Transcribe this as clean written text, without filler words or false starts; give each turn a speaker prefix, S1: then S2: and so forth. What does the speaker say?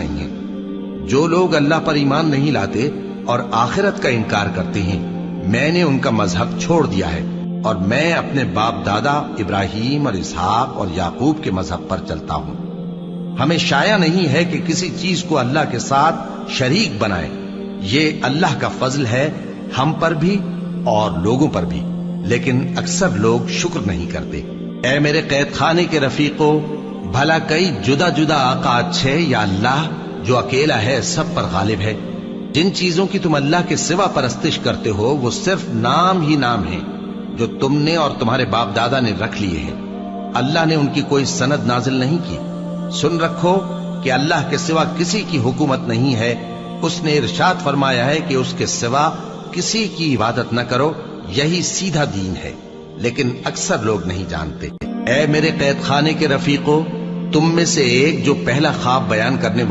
S1: سکھائیں گے۔ جو لوگ اللہ پر ایمان نہیں لاتے اور آخرت کا انکار کرتے ہیں، میں نے ان کا مذہب چھوڑ دیا ہے اور میں اپنے باپ دادا ابراہیم اور اسحاق اور یعقوب کے مذہب پر چلتا ہوں۔ ہمیں شایع نہیں ہے کہ کسی چیز کو اللہ کے ساتھ شریک بنائے۔ یہ اللہ کا فضل ہے ہم پر بھی اور لوگوں پر بھی، لیکن اکثر لوگ شکر نہیں کرتے۔ اے میرے قید خانے کے رفیقو، بھلا کئی جدا جدا آقا اچھے یا اللہ جو اکیلا ہے سب پر غالب ہے؟ جن چیزوں کی تم اللہ کے سوا پرستش کرتے ہو وہ صرف نام ہی نام ہیں جو تم نے اور تمہارے باپ دادا نے رکھ لیے ہیں۔ اللہ نے ان کی کوئی سند نازل نہیں کی۔ سن رکھو کہ اللہ کے سوا کسی کی حکومت نہیں ہے۔ اس نے ارشاد فرمایا ہے کہ اس کے سوا کسی کی عبادت نہ کرو، یہی سیدھا دین ہے، لیکن اکثر لوگ نہیں جانتے۔ اے میرے قید خانے کے رفیقو، تم میں سے ایک جو پہلا خواب بیان کرنے والا